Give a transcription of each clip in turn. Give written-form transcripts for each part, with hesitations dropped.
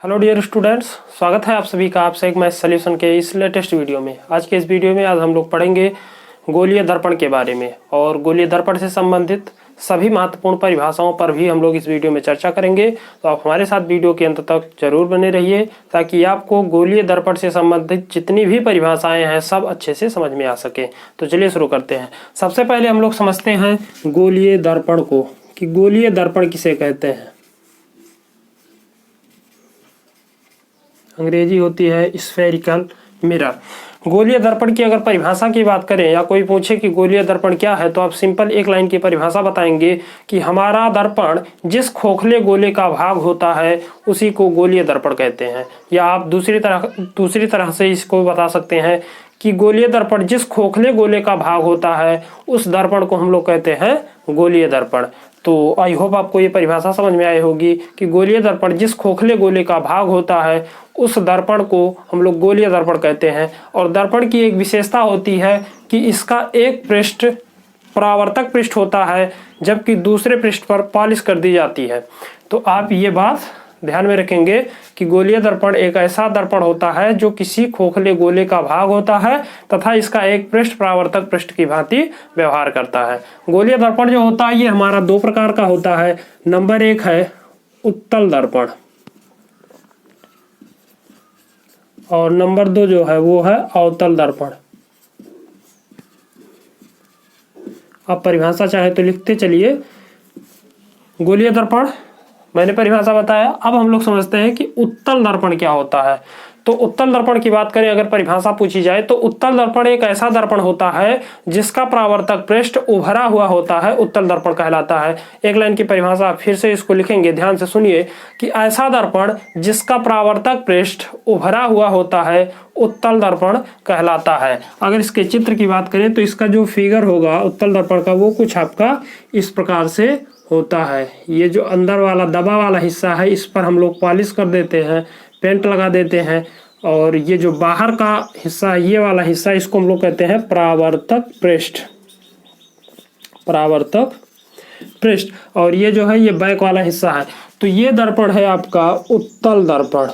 Hello dear students, स्वागत है आप सभी का आपसे एक मैथ सॉल्यूशन के इस लेटेस्ट वीडियो में। आज के इस वीडियो में आज हम लोग पढ़ेंगे गोलीय दर्पण के बारे में और गोलीय दर्पण से संबंधित सभी महत्वपूर्ण परिभाषाओं पर भी हम लोग इस वीडियो में चर्चा करेंगे। तो आप हमारे साथ वीडियो के अंत तक जरूर बने रहिए ताकि आपको गोलीय दर्पण से संबंधित जितनी भी परिभाषाएं हैं सब अच्छे से समझ में आ सके। तो चलिए शुरू करते हैं। सबसे पहले हम लोग समझते हैं गोलीय दर्पण को कि गोलीय दर्पण किसे कहते हैं। अंग्रेजी होती है स्फेरिकल मिरर। गोलीय दर्पण की अगर परिभाषा की बात करें या कोई पूछे कि गोलीय दर्पण क्या है तो आप सिंपल एक लाइन की परिभाषा बताएंगे कि हमारा दर्पण जिस खोखले गोले का भाग होता है उसी को गोलीय दर्पण कहते हैं। या आप दूसरी तरह से इसको बता सकते हैं कि गोलीय दर्पण जिस खोखले गोले का भाग होता है उस दर्पण को हम लोग कहते हैं गोलीय दर्पण। तो आई होप आपको ये परिभाषा समझ में आई होगी कि गोलीय दर्पण जिस खोखले गोले का भाग होता है उस दर्पण को हम लोग गोलीय दर्पण कहते हैं। और दर्पण की एक विशेषता होती है कि इसका एक पृष्ठ परावर्तक पृष्ठ होता है जबकि दूसरे पृष्ठ पर पॉलिश कर दी जाती है। तो आप ये बात ध्यान में रखेंगे कि गोलीय दर्पण एक ऐसा दर्पण होता है जो किसी खोखले गोले का भाग होता है तथा इसका एक पृष्ठ परावर्तक पृष्ठ की भांति व्यवहार करता है। गोलीय दर्पण जो होता है ये हमारा दो प्रकार का होता है। नंबर एक है उत्तल दर्पण और नंबर दो जो है वो है अवतल दर्पण। आप परिभाषा चाहे तो लिखते चलिए। गोलीय दर्पण मैंने परिभाषा बताया। अब हम लोग समझते हैं कि उत्तल दर्पण क्या होता है। तो उत्तल दर्पण की बात करें अगर परिभाषा पूछी जाए तो उत्तल दर्पण एक ऐसा दर्पण होता है जिसका परावर्तक पृष्ठ उभरा हुआ होता है, उत्तल दर्पण कहलाता है। एक लाइन की परिभाषा फिर से इसको लिखेंगे, ध्यान से सुनिए कि ऐसा दर्पण जिसका परावर्तक पृष्ठ उभरा हुआ होता है उत्तल दर्पण कहलाता है। अगर इसके चित्र की बात करें तो इसका जो फिगर होगा उत्तल दर्पण का वो कुछ आपका इस प्रकार से होता है। ये जो अंदर वाला दबा वाला हिस्सा है इस पर हम लोग पॉलिश कर देते हैं, पेंट लगा देते हैं। और ये जो बाहर का हिस्सा है ये वाला हिस्सा इसको हम लोग कहते हैं परावर्तक पृष्ठ, परावर्तक पृष्ठ। और ये जो है ये बैक वाला हिस्सा है। तो ये दर्पण है आपका उत्तल दर्पण।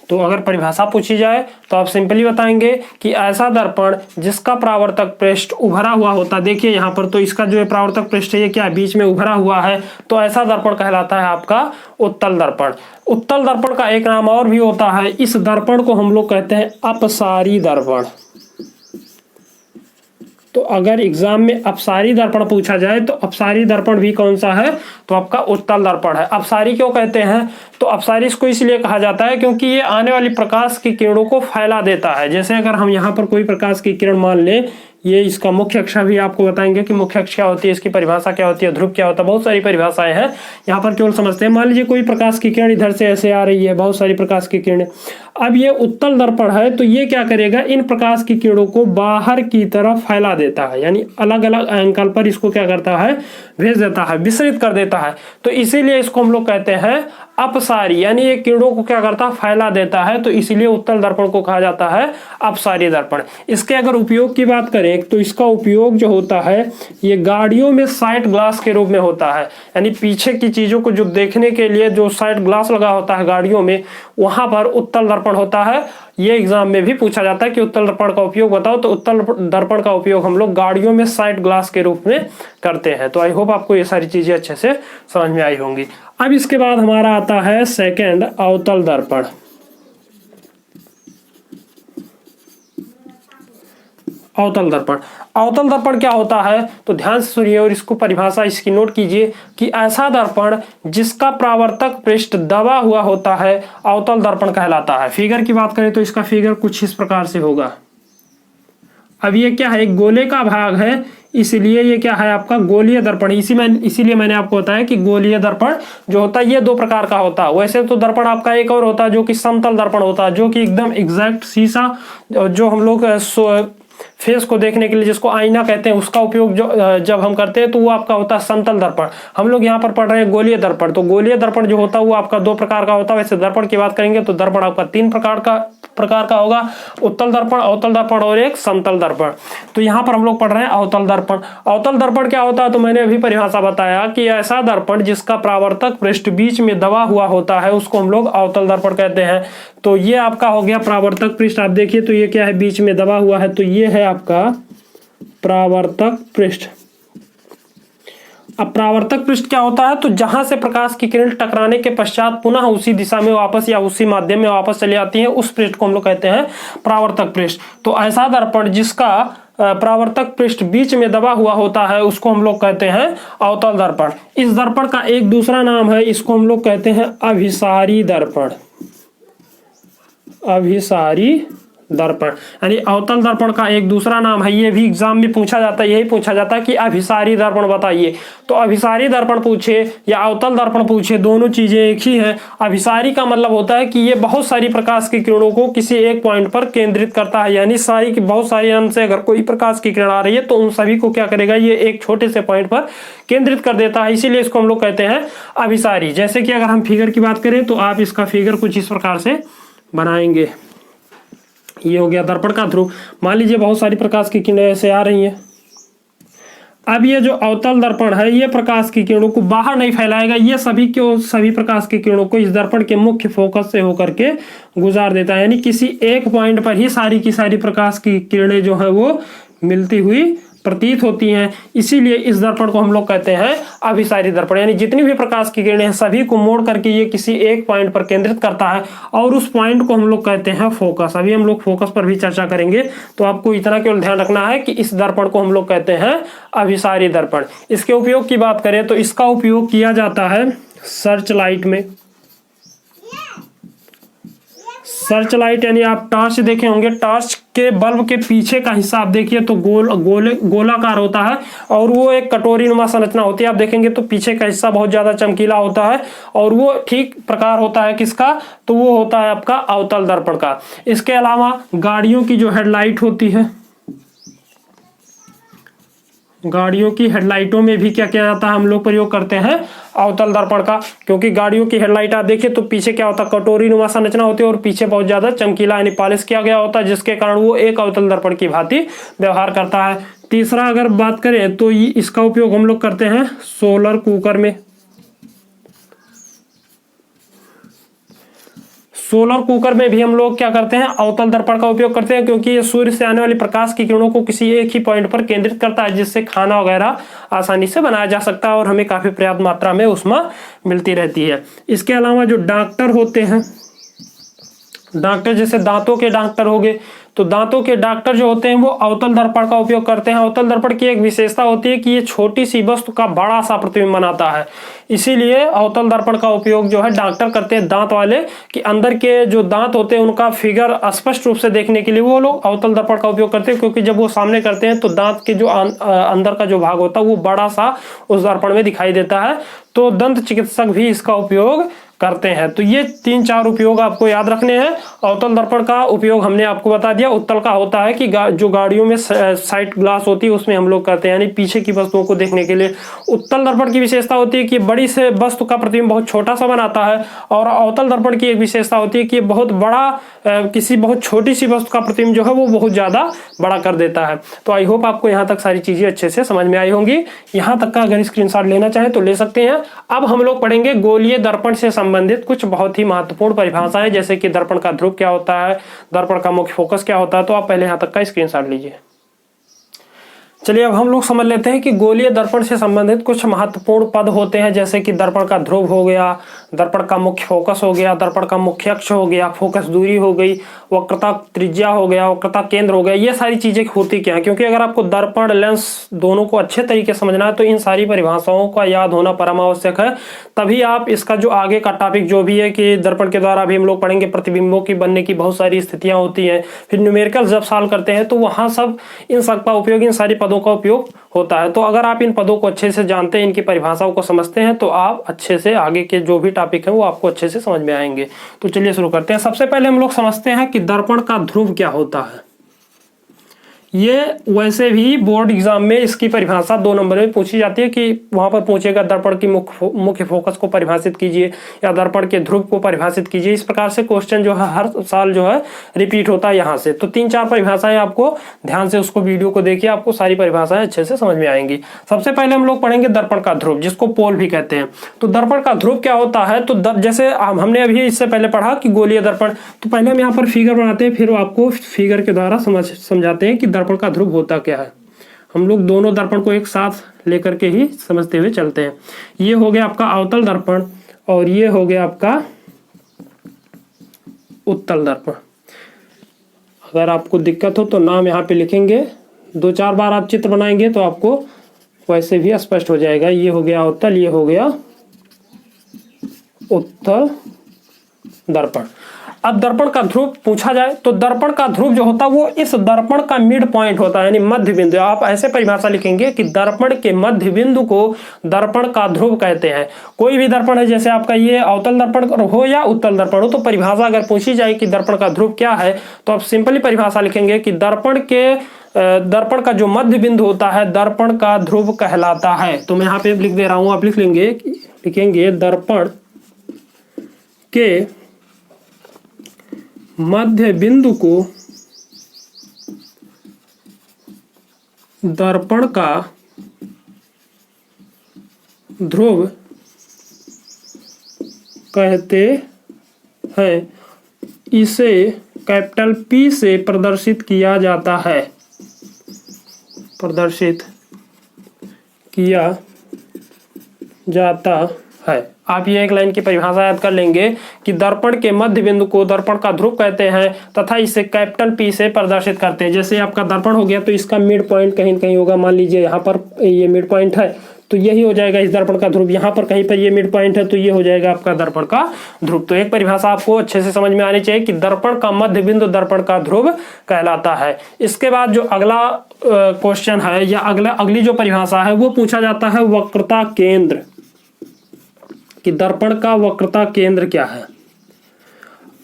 तो अगर परिभाषा पूछी जाए तो आप सिंपली बताएंगे कि ऐसा दर्पण जिसका परावर्तक पृष्ठ उभरा हुआ होता है। देखिए यहाँ पर तो इसका जो है परावर्तक पृष्ठ है ये क्या है, बीच में उभरा हुआ है। तो ऐसा दर्पण कहलाता है आपका उत्तल दर्पण। उत्तल दर्पण का एक नाम और भी होता है, इस दर्पण को हम लोग कहते हैं अपसारी दर्पण। तो अगर एग्जाम में अपसारी दर्पण पूछा जाए तो अपसारी दर्पण भी कौन सा है, तो आपका उत्तल दर्पण है। अपसारी क्यों कहते हैं, तो अपसारी इसको इसलिए कहा जाता है क्योंकि ये आने वाली प्रकाश की किरणों को फैला देता है। जैसे अगर हम यहाँ पर कोई प्रकाश की किरण मान लें, ये इसका मुख्य अक्ष भी आपको बताएंगे कि मुख्य अक्ष क्या होती है, इसकी परिभाषा क्या होती है, ध्रुव क्या होता है, बहुत सारी परिभाषाएं हैं। यहाँ पर केवल समझते हैं। मान लीजिए कोई प्रकाश की किरण इधर से ऐसे आ रही है, बहुत सारी प्रकाश की किरणें। अब ये उत्तल दर्पण है तो ये क्या करेगा, इन प्रकाश की किरणों को बाहर की तरफ फैला देता है, यानी अलग अलग एंगल पर इसको क्या करता है, भेज देता है, विसरित कर देता है। तो इसीलिए इसको हम लोग कहते हैं अपसारी, यानी ये किरणों को क्या करता है, फैला देता है। तो इसीलिए उत्तल दर्पण को कहा जाता है अपसारी दर्पण। इसके अगर उपयोग की बात करें तो इसका उपयोग जो होता है ये गाड़ियों में साइड ग्लास के रूप में होता है, यानी पीछे की चीजों को जो देखने के लिए जो साइड ग्लास लगा होता है गाड़ियों में, वहां पर उत्तल दर्पण होता है। ये एग्जाम में भी पूछा जाता है कि उत्तल दर्पण का उपयोग बताओ, तो उत्तल दर्पण का उपयोग हम लोग गाड़ियों में साइड ग्लास के रूप में करते हैं। तो आई होप आपको ये सारी चीजें अच्छे से समझ में आई होंगी। अब इसके बाद हमारा आता है सेकंड अवतल दर्पण। अवतल दर्पण, अवतल दर्पण क्या होता है, तो ध्यान से सुनिए और इसको परिभाषा इसकी नोट कीजिए कि ऐसा दर्पण जिसका परावर्तक पृष्ठ दबा हुआ होता है अवतल दर्पण कहलाता है। फिगर की बात करें तो इसका फिगर कुछ इस प्रकार से होगा। अब ये क्या है, एक गोले का भाग है, इसलिए ये क्या है आपका गोलीय दर्पण। इसीलिए मैंने आपको बताया कि गोलीय दर्पण जो होता है ये दो प्रकार का होता है। वैसे तो दर्पण आपका एक और होता है जो कि समतल दर्पण होता है, जो कि एकदम एग्जैक्ट शीशा जो हम लोग फेस को देखने के लिए, जिसको आईना कहते हैं, उसका उपयोग जब हम करते हैं तो वो आपका होता है समतल दर्पण। हम लोग यहाँ पर पढ़ रहे हैं गोलीय दर्पण। तो गोलीय दर्पण जो होता है वो आपका 2 प्रकार का होता है। वैसे दर्पण की बात करेंगे तो दर्पण आपका 3 प्रकार का होगा, उत्तल दर्पण, अवतल दर्पण और एक समतल दर्पण। तो यहाँ पर हम लोग पढ़ रहे हैं अवतल दर्पण। अवतल दर्पण क्या होता है, तो मैंने अभी परिभाषा बताया कि ऐसा दर्पण जिसका परावर्तक पृष्ठ बीच में दबा हुआ होता है उसको हम लोग अवतल दर्पण कहते हैं। तो ये आपका हो गया परावर्तक पृष्ठ। आप देखिए तो ये क्या है, बीच में दबा हुआ है, तो ये है आपका परावर्तक पृष्ठ। अब परावर्तक पृष्ठ क्या होता है, तो जहां से प्रकाश की किरण टकराने के पश्चात पुनः उसी दिशा में वापस या उसी माध्यम में वापस चली आती है, उस पृष्ठ को हम लोग कहते हैं परावर्तक पृष्ठ। तो ऐसा दर्पण जिसका परावर्तक पृष्ठ बीच में दबा हुआ होता है उसको हम लोग कहते हैं अवतल दर्पण। इस दर्पण का एक दूसरा नाम है, इसको हम लोग कहते हैं अभिसारी दर्पण। अभिसारी दर्पण यानी अवतल दर्पण का एक दूसरा नाम है। ये भी एग्जाम में पूछा जाता है, यही पूछा जाता है कि अभिसारी दर्पण बताइए। तो अभिसारी दर्पण पूछे या अवतल दर्पण पूछे, दोनों चीजें एक ही है। अभिसारी का मतलब होता है कि ये बहुत सारी प्रकाश की किरणों को किसी एक पॉइंट पर केंद्रित करता है, यानी सारी की बहुत सारी अंश से अगर कोई प्रकाश की किरण आ रही है तो उन सभी को क्या करेगा, ये एक छोटे से पॉइंट पर केंद्रित कर देता है, इसीलिए इसको हम लोग कहते हैं अभिसारी। जैसे कि अगर हम फिगर की बात करें तो आप इसका फिगर कुछ इस प्रकार से बनाएंगे। ये हो गया दर्पण का ध्रुव। मान लीजिए बहुत सारी प्रकाश की किरणें ऐसे आ रही हैं। अब ये जो अवतल दर्पण है ये प्रकाश की किरणों को बाहर नहीं फैलाएगा, ये सभी प्रकाश की किरणों को इस दर्पण के मुख्य फोकस से होकर के गुजार देता है, यानी किसी एक पॉइंट पर ही सारी की सारी प्रकाश की किरणें जो है वो मिलती हुई प्रतीत होती हैं। इसीलिए इस दर्पण को हम लोग कहते हैं अभिसारी दर्पण, यानी जितनी भी प्रकाश की किरणें हैं सभी को मोड़ करके ये किसी एक पॉइंट पर केंद्रित करता है और उस पॉइंट को हम लोग कहते हैं फोकस। अभी हम लोग फोकस पर भी चर्चा करेंगे, तो आपको इतना केवल ध्यान रखना है कि इस दर्पण को हम लोग कहते हैं अभिसारी दर्पण। इसके उपयोग की बात करें तो इसका उपयोग किया जाता है सर्च लाइट में। सर्च लाइट यानी आप टॉर्च देखे होंगे, टॉर्च के बल्ब के पीछे का हिस्सा आप देखिए तो गोलाकार होता है और वो एक कटोरी नुमा संरचना होती है। आप देखेंगे तो पीछे का हिस्सा बहुत ज्यादा चमकीला होता है और वो ठीक प्रकार होता है किसका, तो वो होता है आपका अवतल दर्पण का। इसके अलावा गाड़ियों की जो हेडलाइट होती है, गाड़ियों की हेडलाइटों में भी क्या किया जाता है, हम लोग प्रयोग करते हैं अवतल दर्पण का, क्योंकि गाड़ियों की हेडलाइट आप देखिए तो पीछे क्या होता है, कटोरी नुमा संरचना होती है और पीछे बहुत ज्यादा चमकीला यानी पॉलिश किया गया होता है, जिसके कारण वो एक अवतल दर्पण की भांति व्यवहार करता है। तीसरा अगर बात करें तो इसका उपयोग हम लोग करते हैं सोलर कुकर में। सोलर कुकर में भी हम लोग क्या करते हैं, अवतल दर्पण का उपयोग करते हैं, क्योंकि ये सूर्य से आने वाली प्रकाश की किरणों को किसी एक ही पॉइंट पर केंद्रित करता है, जिससे खाना वगैरह आसानी से बनाया जा सकता है और हमें काफी पर्याप्त मात्रा में ऊष्मा मिलती रहती है। इसके अलावा जो डॉक्टर होते हैं, डॉक्टर जैसे दांतों के डॉक्टर हो गए, तो दांतों के डॉक्टर जो होते हैं वो अवतल दर्पण का उपयोग करते हैं। अवतल दर्पण की एक विशेषता होती है कि ये छोटी सी वस्तु का बड़ा सा प्रतिबिंब बनाता है, इसीलिए अवतल दर्पण का उपयोग जो है डॉक्टर करते हैं दांत वाले, कि अंदर के जो दांत होते हैं उनका फिगर स्पष्ट रूप से देखने के लिए वो लोग अवतल दर्पण का उपयोग करते हैं, क्योंकि जब वो सामने करते हैं तो दांत के जो अंदर का जो भाग होता है वो बड़ा सा उस दर्पण में दिखाई देता है। तो दंत चिकित्सक भी इसका उपयोग करते हैं। तो ये 3-4 उपयोग आपको याद रखने हैं। अवतल दर्पण का उपयोग हमने आपको बता दिया। उत्तल का होता है कि जो गाड़ियों में साइड ग्लास होती है उसमें हम लोग करते हैं, यानी पीछे की वस्तुओं को देखने के लिए। उत्तल दर्पण की विशेषता होती है कि बड़ी से वस्तु का प्रतिबिंब बहुत छोटा सा बनाता है, और अवतल दर्पण की एक विशेषता होती है कि बहुत बड़ा किसी बहुत छोटी सी वस्तु का प्रतिबिंब जो है वो बहुत ज्यादा बड़ा कर देता है। तो आई होप आपको यहाँ तक सारी चीजें अच्छे से समझ में आई होंगी। यहाँ तक का अगर स्क्रीनशॉट लेना चाहे तो ले सकते हैं। अब हम लोग पढ़ेंगे गोलीय दर्पण से संबंधित कुछ बहुत ही महत्वपूर्ण परिभाषाएं, जैसे कि दर्पण का ध्रुव क्या होता है, दर्पण का मुख्य फोकस क्या होता है। तो आप पहले यहाँ तक का स्क्रीनशॉट लीजिए। चलिए अब हम लोग समझ लेते हैं कि गोलीय दर्पण से संबंधित कुछ महत्वपूर्ण पद होते हैं, जैसे कि दर्पण का ध्रुव हो गया, दर्पण का मुख्य फोकस हो गया, दर्पण का मुख्य अक्ष हो गया, फोकस दूरी हो गई, वक्रता त्रिज्या हो गया, वक्रता केंद्र हो गया। ये सारी चीजें होती क्या है, क्योंकि अगर आपको दर्पण लेंस दोनों को अच्छे तरीके से समझना है तो इन सारी परिभाषाओं का याद होना परम आवश्यक है। तभी आप इसका जो आगे का टॉपिक जो भी है कि दर्पण के द्वारा भी हम लोग पढ़ेंगे प्रतिबिंबों की बनने की बहुत सारी स्थितियां होती हैं, फिर न्यूमेरिकल जब सॉल्व करते हैं तो वहां सब इन सब का उपयोग, इन सारी पदों का उपयोग होता है। तो अगर आप इन पदों को अच्छे से जानते हैं, इनकी परिभाषाओं को समझते हैं, तो आप अच्छे से आगे के जो भी टॉपिक है वो आपको अच्छे से समझ में आएंगे। तो चलिए शुरू करते हैं। सबसे पहले हम लोग समझते हैं कि दर्पण का ध्रुव क्या होता है। ये वैसे भी बोर्ड एग्जाम में इसकी परिभाषा 2 नंबर में पूछी जाती है कि वहां पर पूछेगा दर्पण की मुख्य फोकस को परिभाषित कीजिए या दर्पण के ध्रुव को परिभाषित कीजिए। इस प्रकार से क्वेश्चन जो है हर साल जो है रिपीट होता है यहाँ से। तो 3-4 परिभाषाएं आपको ध्यान से उसको वीडियो को देखिए, आपको सारी परिभाषाएं अच्छे से समझ में आएंगी। सबसे पहले हम लोग पढ़ेंगे दर्पण का ध्रुव, जिसको पोल भी कहते हैं। तो दर्पण का ध्रुव क्या होता है, तो जैसे हमने अभी इससे पहले पढ़ा कि गोलीय दर्पण, तो पहले हम यहाँ पर फिगर बनाते हैं, फिर आपको फिगर के द्वारा समझाते हैं कि दर्पण का ध्रुव होता क्या है। हम लोग दोनों दर्पण को एक साथ लेकर के ही समझते हुए चलते हैं। ये हो गया आपका अवतल दर्पण और ये हो गया आपका उत्तल दर्पण। अगर आपको दिक्कत हो तो नाम यहाँ पे लिखेंगे, 2-4 बार आप चित्र बनाएंगे तो आपको वैसे भी स्पष्ट हो जाएगा। ये हो गया अवतल, ये हो गया उत्तल दर्पण। अब दर्पण का ध्रुव पूछा जाए तो दर्पण का ध्रुव जो होता है वो इस दर्पण का मिड पॉइंट होता है, यानी मध्य बिंदु। आप ऐसे परिभाषा लिखेंगे कि दर्पण के मध्य बिंदु को दर्पण का ध्रुव कहते हैं। कोई भी दर्पण है, जैसे आपका ये अवतल दर्पण हो या उत्तल दर्पण हो, तो परिभाषा अगर पूछी जाए कि दर्पण का ध्रुव क्या है तो आप सिंपली परिभाषा लिखेंगे कि दर्पण का जो मध्य बिंदु होता है दर्पण का ध्रुव कहलाता है। तो मैं यहाँ पे लिख दे रहा हूं, आप लिखेंगे दर्पण के मध्य बिंदु को दर्पण का ध्रुव कहते हैं। इसे कैपिटल P से प्रदर्शित किया जाता है, है। आप ये एक लाइन की परिभाषा याद कर लेंगे कि दर्पण के मध्य बिंदु को दर्पण का ध्रुव कहते हैं तथा इसे कैपिटल P से प्रदर्शित करते हैं। जैसे आपका दर्पण हो गया तो इसका मिड पॉइंट कहीं न कहीं होगा, मान लीजिए यहाँ पर ये मिड पॉइंट है तो यही हो जाएगा इस दर्पण का ध्रुव। यहाँ पर कहीं पर ये मिड पॉइंट है तो ये हो जाएगा आपका दर्पण का ध्रुव। तो एक परिभाषा आपको अच्छे से समझ में आनी चाहिए कि दर्पण का मध्य बिंदु दर्पण का ध्रुव कहलाता है। इसके बाद जो अगला क्वेश्चन है या अगली जो परिभाषा है वो पूछा जाता है वक्रता केंद्र, कि दर्पण का वक्रता केंद्र क्या है।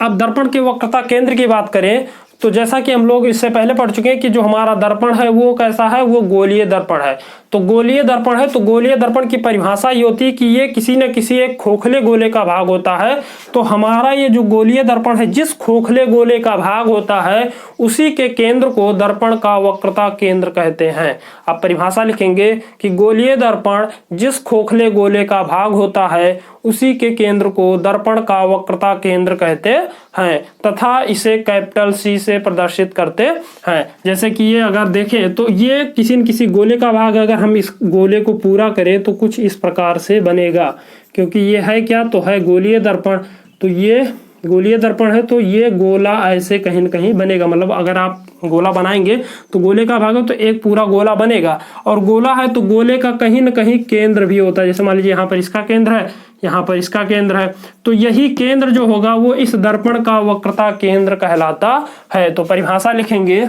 अब दर्पण के वक्रता केंद्र की बात करें तो जैसा कि हम लोग इससे पहले पढ़ चुके हैं कि जो हमारा दर्पण है वो कैसा है, वो गोलीय दर्पण है। तो गोलीय दर्पण है तो गोलीय दर्पण की परिभाषा ये होती है कि ये किसी न किसी एक खोखले गोले का भाग होता है। तो हमारा ये जो गोलीय दर्पण है, जिस खोखले गोले का भाग होता है उसी के केंद्र को दर्पण का वक्रता केंद्र कहते हैं। आप परिभाषा लिखेंगे कि गोलीय दर्पण जिस खोखले गोले का भाग होता है उसी के केंद्र को दर्पण का वक्रता केंद्र कहते हैं तथा इसे कैपिटल C से प्रदर्शित करते हैं। जैसे कि ये अगर देखें तो ये किसी न किसी गोले का भाग, अगर हम इस गोले को पूरा करें तो कुछ इस प्रकार से बनेगा, क्योंकि ये है क्या, तो है गोलीय दर्पण। तो ये गोलीय दर्पण है तो ये गोला ऐसे कहीं न कहीं बनेगा। मतलब अगर आप गोला बनाएंगे तो गोले का भाग है तो एक पूरा गोला बनेगा, और गोला है तो गोले का कहीं न कहीं केंद्र भी होता है। जैसे मान लीजिए यहाँ पर इसका केंद्र है, यहाँ पर इसका केंद्र है, तो यही केंद्र जो होगा वो इस दर्पण का वक्रता केंद्र कहलाता है। तो परिभाषा लिखेंगे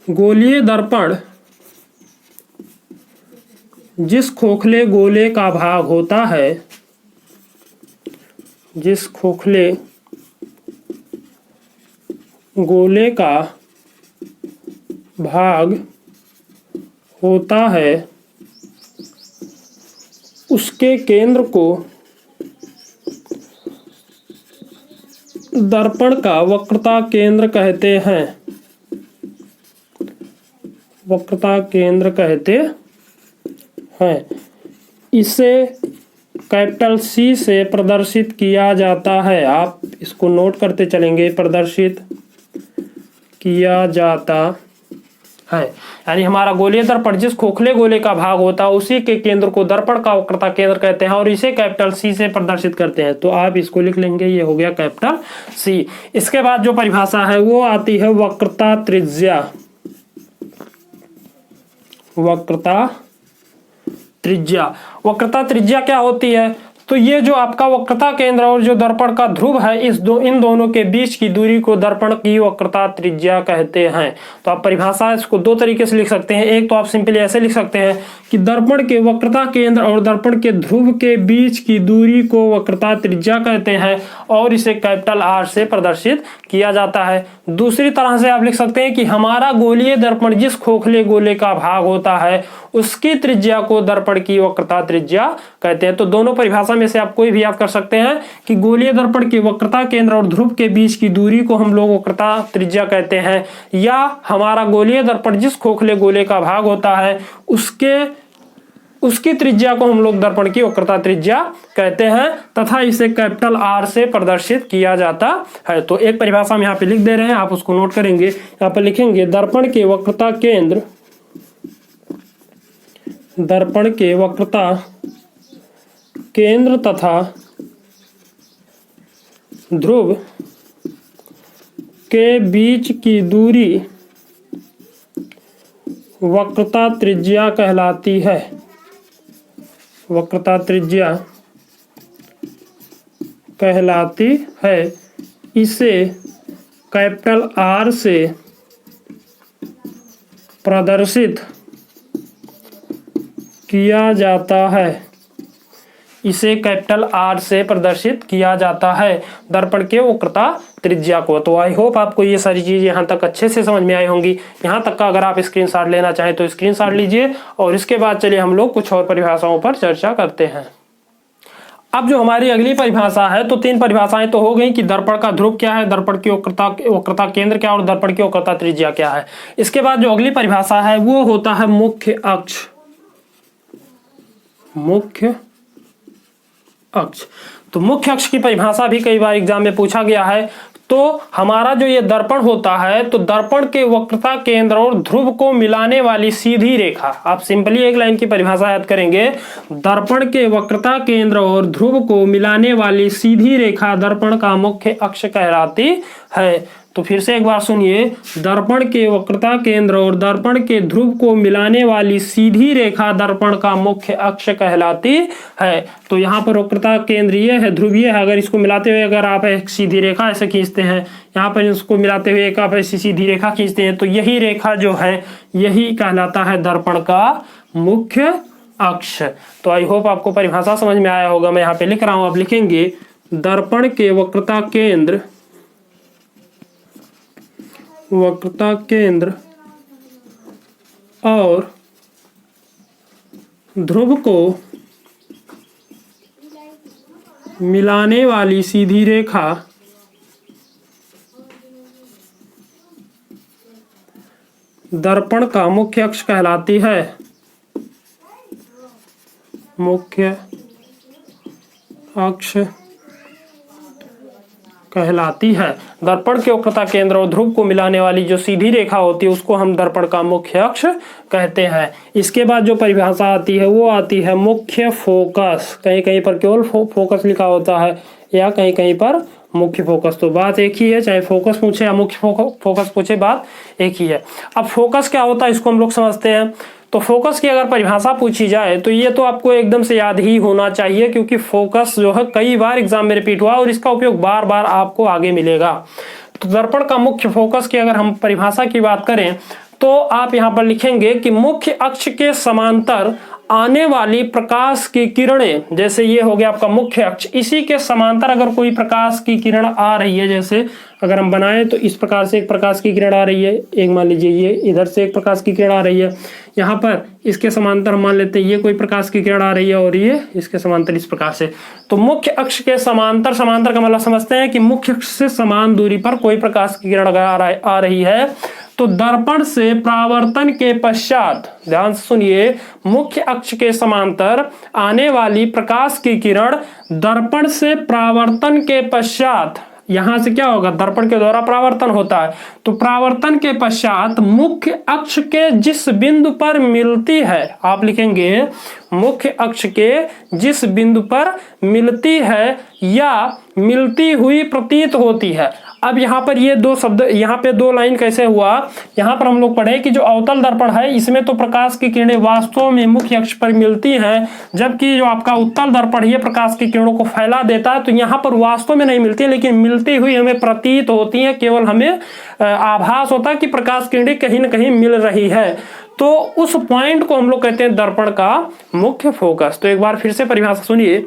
गोलीय दर्पण जिस खोखले गोले का भाग होता है, जिस खोखले गोले का भाग होता है उसके केंद्र को दर्पण का वक्रता केंद्र कहते हैं, वक्रता केंद्र कहते हैं। इसे कैपिटल C से प्रदर्शित किया जाता है। आप इसको नोट करते चलेंगे, प्रदर्शित किया जाता है। यानी हमारा गोलीय दर्पण जिस खोखले गोले का भाग होता है उसी के केंद्र को दर्पण का वक्रता केंद्र कहते हैं और इसे कैपिटल C से प्रदर्शित करते हैं। तो आप इसको लिख लेंगे, ये हो गया कैपिटल C। इसके बाद जो परिभाषा है वो आती है वक्रता त्रिज्या। वक्रता त्रिज्या क्या होती है, तो ये जो आपका वक्रता केंद्र और जो दर्पण का ध्रुव है इन दोनों के बीच की दूरी को दर्पण की वक्रता त्रिज्या कहते हैं। तो आप परिभाषा इसको दो तरीके से लिख सकते हैं। एक तो आप सिंपली ऐसे लिख सकते हैं कि दर्पण के वक्रता केंद्र और दर्पण के ध्रुव के बीच की दूरी को वक्रता त्रिज्या कहते हैं और इसे कैपिटल R से प्रदर्शित किया जाता है। दूसरी तरह से आप लिख सकते हैं कि हमारा गोलीय दर्पण जिस खोखले गोले का भाग होता है उसकी त्रिज्या को दर्पण की वक्रता त्रिज्या कहते हैं। तो दोनों परिभाषा में से आप कोई भी याद कर सकते हैं कि गोलीय दर्पण के वक्रता केंद्र और ध्रुव के बीच की दूरी को हम लोग वक्रता त्रिज्या कहते हैं, या हमारा गोलीय दर्पण जिस खोखले गोले का भाग होता है उसकी त्रिज्या को हम लोग दर्पण की वक्रता त्रिज्या कहते हैं तथा इसे कैपिटल R से प्रदर्शित किया जाता है। तो एक परिभाषा हम यहाँ पे लिख दे रहे हैं, आप उसको नोट करेंगे। यहाँ पर लिखेंगे दर्पण के वक्रता केंद्र तथा ध्रुव के बीच की दूरी वक्रता त्रिज्या कहलाती है। वक्रता त्रिज्या कहलाती है। इसे कैपिटल R से प्रदर्शित किया जाता है। इसे कैपिटल R से प्रदर्शित किया जाता है दर्पण के वक्रता त्रिज्या को। तो आई होप आपको ये सारी चीजें यहाँ तक अच्छे से समझ में आई होंगी। यहाँ तक का अगर आप स्क्रीनशॉट लेना चाहें तो स्क्रीनशॉट लीजिए और इसके बाद चलिए हम लोग कुछ और परिभाषाओं पर चर्चा करते हैं। अब जो हमारी अगली परिभाषा है, तो तीन परिभाषाएं तो हो गई कि दर्पण का ध्रुव क्या है, दर्पण की वक्रता केंद्र क्या है और दर्पण की वक्रता त्रिज्या क्या है। इसके बाद जो अगली परिभाषा है वो होता है मुख्य अक्ष। तो मुख्य अक्ष की परिभाषा भी कई बार एग्जाम में पूछा गया है। तो हमारा जो ये दर्पण होता है तो दर्पण के वक्रता केंद्र और ध्रुव को मिलाने वाली सीधी रेखा, आप सिंपली एक लाइन की परिभाषा याद करेंगे, दर्पण के वक्रता केंद्र और ध्रुव को मिलाने वाली सीधी रेखा दर्पण का मुख्य अक्ष कहलाती है। तो फिर से एक बार सुनिए, दर्पण के वक्रता केंद्र और दर्पण के ध्रुव को मिलाने वाली सीधी रेखा दर्पण का मुख्य अक्ष कहलाती है। तो यहाँ पर वक्रता केंद्र ये है, ध्रुव ये है, अगर इसको मिलाते हुए अगर आप एक सीधी रेखा ऐसे खींचते हैं, यहाँ पर इसको मिलाते हुए एक आप ऐसी सीधी रेखा खींचते हैं, तो यही रेखा जो है यही कहलाता है दर्पण का मुख्य अक्ष। तो आई होप आपको परिभाषा समझ में आया होगा। मैं यहाँ पे लिख रहा हूँ, आप लिखेंगे दर्पण के वक्रता केंद्र और ध्रुव को मिलाने वाली सीधी रेखा दर्पण का मुख्य अक्ष कहलाती है। मुख्य अक्ष कहलाती है। दर्पण के वक्रता केंद्र और ध्रुव को मिलाने वाली जो सीधी रेखा होती है उसको हम दर्पण का मुख्य अक्ष कहते हैं। इसके बाद जो परिभाषा आती है वो आती है मुख्य फोकस। कहीं कहीं पर केवल फोकस लिखा होता है या कहीं कहीं पर मुख्य फोकस। तो बात एक ही है, चाहे फोकस पूछे या मुख्य फोकस पूछे, बात एक ही है। अब फोकस क्या होता है इसको हम लोग समझते हैं। तो फोकस की अगर परिभाषा पूछी जाए तो ये तो आपको एकदम से याद ही होना चाहिए, क्योंकि फोकस जो है कई बार एग्जाम में रिपीट हुआ और इसका उपयोग बार बार आपको आगे मिलेगा। तो दर्पण का मुख्य फोकस की अगर हम परिभाषा की बात करें तो आप यहाँ पर लिखेंगे कि मुख्य अक्ष के समांतर आने वाली प्रकाश की किरणें, जैसे ये हो गया आपका मुख्य अक्ष, इसी के समांतर अगर कोई प्रकाश की किरण आ रही है, जैसे अगर हम बनाएं तो इस प्रकार से एक प्रकाश की किरण आ रही है, एक मान लीजिए ये इधर से एक प्रकाश की किरण आ रही है, यहाँ पर इसके समांतर हम मान लेते हैं ये कोई प्रकाश की किरण आ रही है और ये इसके समांतर इस प्रकार से। तो मुख्य अक्ष के समांतर, समांतर का मतलब समझते हैं कि मुख्य अक्ष से समान दूरी पर कोई प्रकाश की किरण अगर आ रही है तो दर्पण से परावर्तन के पश्चात, ध्यान से सुनिए, मुख्य अक्ष के समांतर आने वाली प्रकाश की किरण दर्पण से परावर्तन के पश्चात, यहां से क्या होगा, दर्पण के द्वारा परावर्तन होता है, तो परावर्तन के पश्चात मुख्य अक्ष के जिस बिंदु पर मिलती है, आप लिखेंगे मुख्य अक्ष के जिस बिंदु पर मिलती है या मिलती हुई प्रतीत होती है। अब यहाँ पर ये दो शब्द, यहाँ पे दो लाइन कैसे हुआ, यहाँ पर हम लोग पढ़े कि जो अवतल दर्पण है इसमें तो प्रकाश की किरणें वास्तव में मुख्य अक्ष पर मिलती हैं, जबकि जो आपका उत्तल दर्पण ये प्रकाश की किरणों को फैला देता है। तो यहाँ पर वास्तव में नहीं मिलती, लेकिन मिलती हुई हमें प्रतीत होती है, केवल हमें आभास होता है कि प्रकाश किरणें कहीं ना कहीं मिल रही है। तो उस पॉइंट को हम लोग कहते हैं दर्पण का मुख्य फोकस। तो एक बार फिर से परिभाषा सुनिए।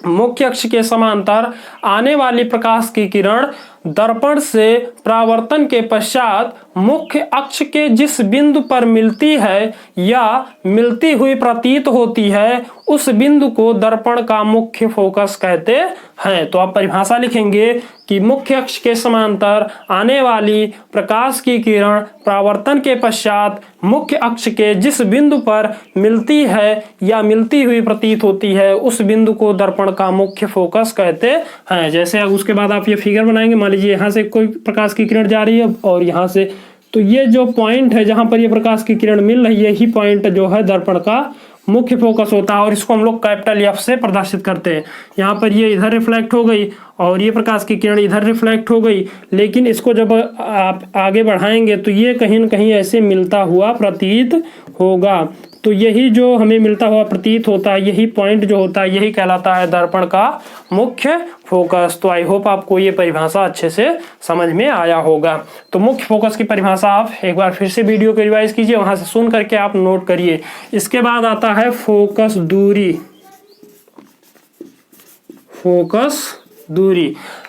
मुख्य अक्ष के समांतर आने वाली प्रकाश की किरण दर्पण से परावर्तन के पश्चात मुख्य अक्ष के जिस बिंदु पर मिलती है या मिलती हुई प्रतीत होती है, उस बिंदु को दर्पण का मुख्य फोकस कहते हैं। तो आप परिभाषा लिखेंगे कि मुख्य अक्ष के समांतर आने वाली प्रकाश की किरण परावर्तन के पश्चात मुख्य अक्ष के जिस बिंदु पर मिलती है या मिलती हुई प्रतीत होती है, उस बिंदु को दर्पण का मुख्य फोकस कहते हैं। जैसे उसके बाद आप ये फिगर बनाएंगे, मान लीजिए यहाँ से कोई प्रकाश की किरण जा रही है और यहाँ से, तो ये जो पॉइंट है जहां पर ये प्रकाश की किरण मिल रही है, यही पॉइंट जो है दर्पण का मुख्य फोकस होता है और इसको हम लोग कैपिटल एफ से प्रदर्शित करते हैं। यहाँ पर ये इधर रिफ्लेक्ट हो गई और ये प्रकाश की किरण इधर रिफ्लेक्ट हो गई, लेकिन इसको जब आप आगे बढ़ाएंगे तो ये कहीं न कहीं ऐसे मिलता हुआ प्रतीत होगा। तो यही जो हमें मिलता हुआ प्रतीत होता है, यही पॉइंट जो होता है, यही कहलाता है दर्पण का मुख्य फोकस। तो आई होप आपको ये परिभाषा अच्छे से समझ में आया होगा। तो मुख्य फोकस की परिभाषा आप एक बार फिर से वीडियो को रिवाइज कीजिए, वहां से सुन करके आप नोट करिए। इसके बाद आता है फोकस दूरी।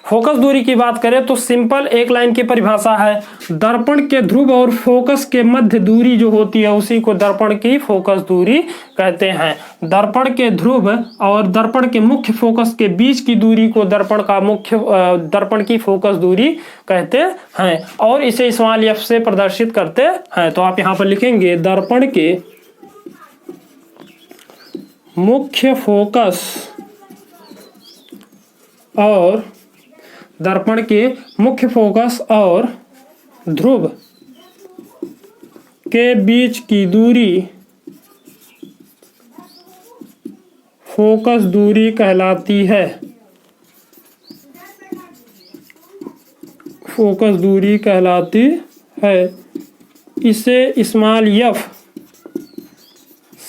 फोकस दूरी की बात करें तो सिंपल एक लाइन की परिभाषा है, दर्पण के ध्रुव और फोकस के मध्य दूरी जो होती है उसी को दर्पण की फोकस दूरी कहते हैं। दर्पण के ध्रुव और दर्पण के मुख्य फोकस के बीच की दूरी को दर्पण की फोकस दूरी कहते हैं और इसे स्मॉल एफ से प्रदर्शित करते हैं। तो आप यहाँ पर लिखेंगे दर्पण के मुख्य फोकस और दर्पण के मुख्य फोकस और ध्रुव के बीच की दूरी फोकस दूरी कहलाती है। फोकस दूरी कहलाती है। इसे स्मॉल एफ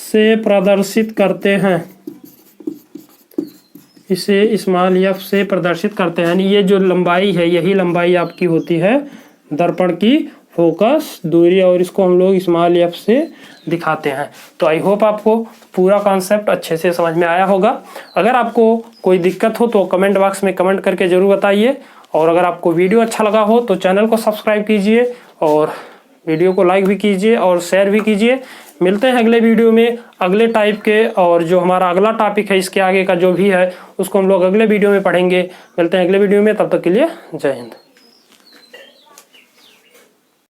से प्रदर्शित करते हैं। इसे स्मॉल एफ से प्रदर्शित करते हैं, यानी ये जो लंबाई है यही लंबाई आपकी होती है दर्पण की फोकस दूरी और इसको हम लोग स्मॉल एफ से दिखाते हैं। तो आई होप आपको पूरा कॉन्सेप्ट अच्छे से समझ में आया होगा। अगर आपको कोई दिक्कत हो तो कमेंट बॉक्स में कमेंट करके ज़रूर बताइए और अगर आपको वीडियो अच्छा लगा हो तो चैनल को सब्सक्राइब कीजिए और वीडियो को लाइक भी कीजिए और शेयर भी कीजिए। मिलते हैं अगले वीडियो में अगले टाइप के, और जो हमारा अगला टॉपिक है इसके आगे का जो भी है उसको हम लोग अगले वीडियो में पढ़ेंगे। मिलते हैं अगले वीडियो में, तब तक के लिए जय हिंद।